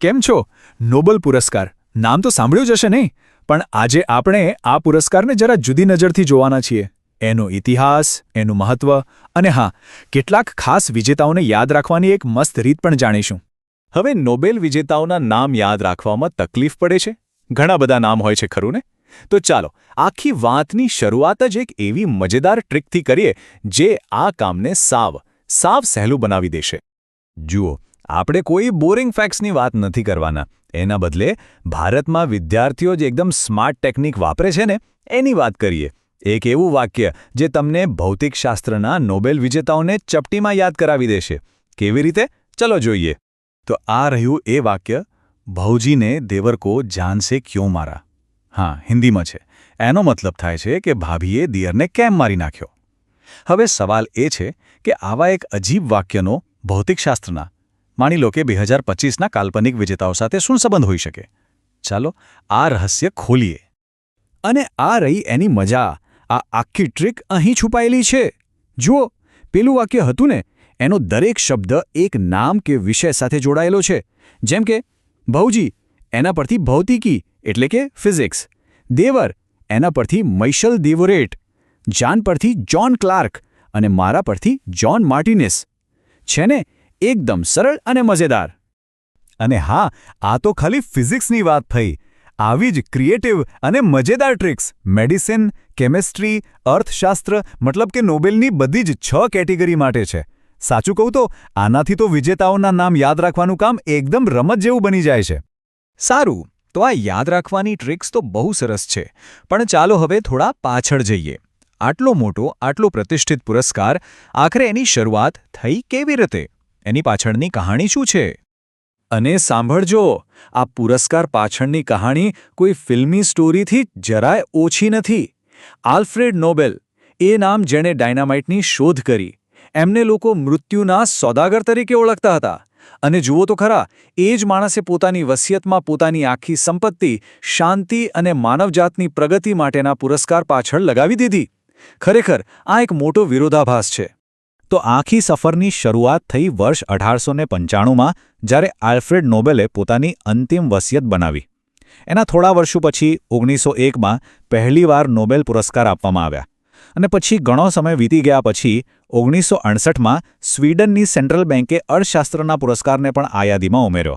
કેમ છો? નોબેલ પુરસ્કાર નામ તો સાંભળ્યું જ હશે નહીં, પણ આજે આપણે આ પુરસ્કારને જરા જુદી નજરથી જોવાના છીએ. એનો ઇતિહાસ, એનું મહત્વ અને હા, કેટલાક ખાસ વિજેતાઓને યાદ રાખવાની એક મસ્ત રીત પણ જાણીશું. હવે નોબેલ વિજેતાઓના નામ યાદ રાખવામાં તકલીફ પડે છે. ઘણા બધા નામ હોય છે ખરું ને? તો ચાલો આખી વાતની શરૂઆત જ એક એવી મજેદાર ટ્રીકથી કરીએ જે આ કામને સાવ સહેલું બનાવી દેશે. જુઓ, આપણે કોઈ બોરિંગ ફેક્ટ્સની વાત નથી કરવાના. એના બદલે ભારતમાં વિદ્યાર્થીઓ જે એકદમ સ્માર્ટ ટેકનિક વાપરે છે ને, એની વાત કરીએ. એક એવું વાક્ય જે તમને ભૌતિકશાસ્ત્રના નોબેલ વિજેતાઓને ચપટીમાં યાદ કરાવી દેશે. કેવી રીતે? ચલો જોઈએ. તો આ રહ્યું એ વાક્ય, ભૌજીને દેવર કો જાન સે ક્યોં મારા. હા, હિન્દીમાં છે. એનો મતલબ થાય છે કે ભાભીએ દિયરને કેમ મારી નાખ્યો. હવે સવાલ એ છે કે આવા એક અજીબ વાક્યનો ભૌતિકશાસ્ત્રના, માની લો કે 2025ના કાલ્પનિક વિજેતાઓ સાથે શું સંબંધ હોઈ શકે? ચાલો આ રહસ્ય ખોલીએ. અને આ રહી એની મજા. આ આખી ટ્રીક અહીં છુપાયેલી છે. જુઓ, પેલું વાક્ય હતું ને, એનો દરેક શબ્દ એક નામ કે વિષય સાથે જોડાયેલો છે. જેમ કે ભૌજી, એના પરથી ભૌતિકી એટલે કે ફિઝિક્સ. દેવર, એના પરથી મૈશલ દેવોરેટ. જાન પરથી જ્હોન ક્લાર્ક અને મારા પરથી જ્હોન માર્ટિનેસ. છે ને, એકદમ સરળ અને મજેદાર. અને હા, આ તો ખાલી ફિઝિક્સની વાત થઈ. આવી જ ક્રિએટિવ અને મજેદાર ટ્રિક્સ મેડિસિન, કેમેસ્ટ્રી, અર્થશાસ્ત્ર, મતલબ કે નોબેલની બધી જ 6 કેટેગરી માટે છે. સાચું કહું તો આનાથી તો વિજેતાઓના નામ યાદ રાખવાનું કામ એકદમ રમત જેવું બની જાય છે. સારું, તો આ યાદ રાખવાની ટ્રિક્સ તો બહુ સરસ છે, પણ ચાલો હવે થોડા પાછળ જઈએ. આટલો મોટો, આટલો પ્રતિષ્ઠિત પુરસ્કાર આખરે એની શરૂઆત થઈ કેવી રીતે? એની પાછળની કહાણી શું છે? અને સાંભળજો, આ પુરસ્કાર પાછળની કહાણી કોઈ ફિલ્મી સ્ટોરીથી જરાય ઓછી નથી. આલ્ફ્રેડ નોબેલ, એ નામ જેણે ડાયનામાઇટની શોધ કરી, એમને લોકો મૃત્યુના સોદાગર તરીકે ઓળખતા હતા. અને જુઓ તો ખરા, એ જ માણસે પોતાની વસિયતમાં પોતાની આખી સંપત્તિ, શાંતિ અને માનવજાતની પ્રગતિ માટેના પુરસ્કાર પાછળ લગાવી દીધી. ખરેખર આ એક મોટો વિરોધાભાસ છે. તો આખી સફરની શરૂઆત થઈ વર્ષ 1895માં, જ્યારે આલ્ફ્રેડ નોબેલે પોતાની અંતિમ વસિયત બનાવી. એના થોડા વર્ષો પછી 1901માં પહેલીવાર નોબેલ પુરસ્કાર આપવામાં આવ્યા. અને પછી ઘણો સમય વીતી ગયા પછી 1968માં સ્વીડનની સેન્ટ્રલ બેન્કે અર્થશાસ્ત્રના પુરસ્કારને પણ આ યાદીમાં ઉમેર્યો.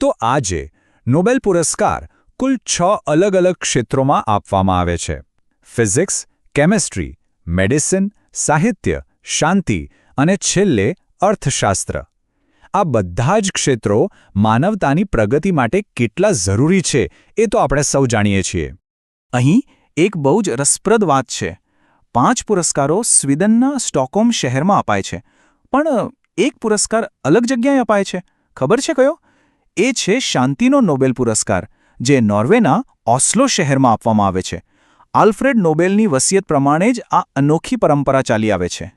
તો આજે નોબેલ પુરસ્કાર કુલ 6 અલગ-અલગ ક્ષેત્રોમાં આપવામાં આવે છે: ફિઝિક્સ, કેમેસ્ટ્રી, મેડિસિન, સાહિત્ય, શાંતિ અને છેલ્લે અર્થશાસ્ત્ર. આ બધા જ ક્ષેત્રો માનવતાની પ્રગતિ માટે કેટલા જરૂરી છે એ તો આપણે સૌ જાણીએ છીએ. અહીં એક બહુ જ રસપ્રદ વાત છે. 5 પુરસ્કારો સ્વીડનના સ્ટોકહોમ શહેરમાં અપાય છે, પણ એક પુરસ્કાર અલગ જગ્યાએ અપાય છે. ખબર છે કયો? એ છે શાંતિનો નોબેલ પુરસ્કાર, જે નોર્વેના ઓસ્લો શહેરમાં આપવામાં આવે છે. આલ્ફ્રેડ નોબેલની વસિયત પ્રમાણે જ આ અનોખી પરંપરા ચાલી આવે છે.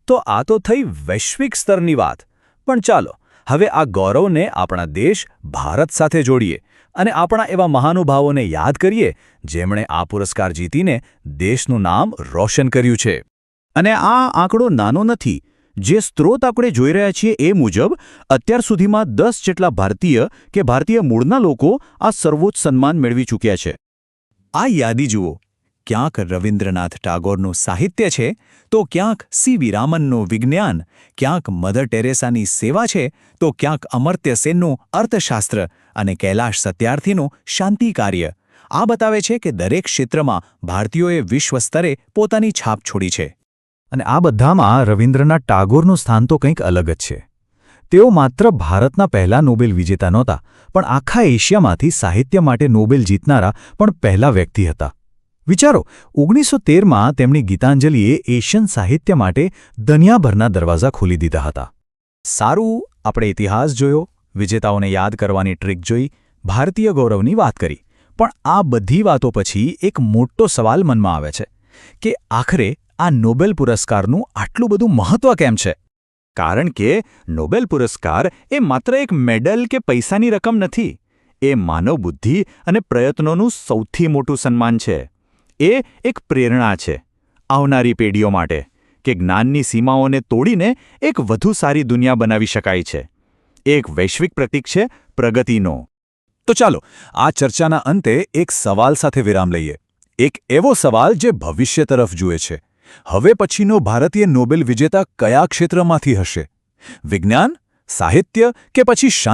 તો આ તો થઈ વૈશ્વિક સ્તરની વાત. પણ ચાલો હવે આ ગૌરવને આપણા દેશ ભારત સાથે જોડીએ અને આપણા એવા મહાનુભાવોને યાદ કરીએ જેમણે આ પુરસ્કાર જીતીને દેશનું નામ રોશન કર્યું છે. અને આ આંકડો નાનો નથી. જે સ્ત્રોત આપણે જોઈ રહ્યા છીએ એ મુજબ અત્યાર સુધીમાં 10 જેટલા ભારતીય કે ભારતીય મૂળના લોકો આ સર્વોચ્ચ સન્માન મેળવી ચૂક્યા છે. આ યાદી જુઓ. ક્યાંક રવિન્દ્રનાથ ટાગોરનું સાહિત્ય છે, તો ક્યાંક સીવી રામનનું વિજ્ઞાન, ક્યાંક મધર ટેરેસાની સેવા છે, તો ક્યાંક અમર્ત્ય સેનનું અર્થશાસ્ત્ર અને કૈલાશ સત્યાર્થીનું શાંતિ કાર્ય. આ બતાવે છે કે દરેક ક્ષેત્રમાં ભારતીયોએ વિશ્વ સ્તરે પોતાની છાપ છોડી છે. અને આ બધામાં રવિન્દ્રનાથ ટાગોરનું સ્થાન તો કંઈક અલગ જ છે. તેઓ માત્ર ભારતના પહેલા નોબેલ વિજેતા નહોતા, પણ આખા એશિયામાંથી સાહિત્ય માટે નોબેલ જીતનારા પણ પહેલા વ્યક્તિ હતા. વિચારો, 1913માં તેમની ગીતાંજલિએ એશિયન સાહિત્ય માટે દુનિયાભરના દરવાજા ખોલી દીધા હતા. સારું, આપણે ઇતિહાસ જોયો, વિજેતાઓને યાદ કરવાની ટ્રીક જોઈ, ભારતીય ગૌરવની વાત કરી. પણ આ બધી વાતો પછી એક મોટો સવાલ મનમાં આવે છે કે આખરે આ નોબેલ પુરસ્કારનું આટલું બધું મહત્વ કેમ છે? કારણ કે નોબેલ પુરસ્કાર એ માત્ર એક મેડલ કે પૈસાની રકમ નથી. એ માનવ બુદ્ધિ અને પ્રયત્નોનું સૌથી મોટું સન્માન છે. એ એક પ્રેરણા છે આવનારી પેઢીઓ માટે કે જ્ઞાનની સીમાઓને તોડીને એક વધુ સારી દુનિયા બનાવી શકાય છે. એક વૈશ્વિક પ્રતીક છે પ્રગતિનો. તો ચાલો આ ચર્ચાના અંતે એક સવાલ સાથે વિરામ લઈએ. એક એવો સવાલ જે ભવિષ્ય તરફ જુએ છે. હવે પછીનો ભારતીય નોબેલ વિજેતા કયા ક્ષેત્રમાંથી હશે? વિજ્ઞાન, સાહિત્ય કે પછી શાંતિ?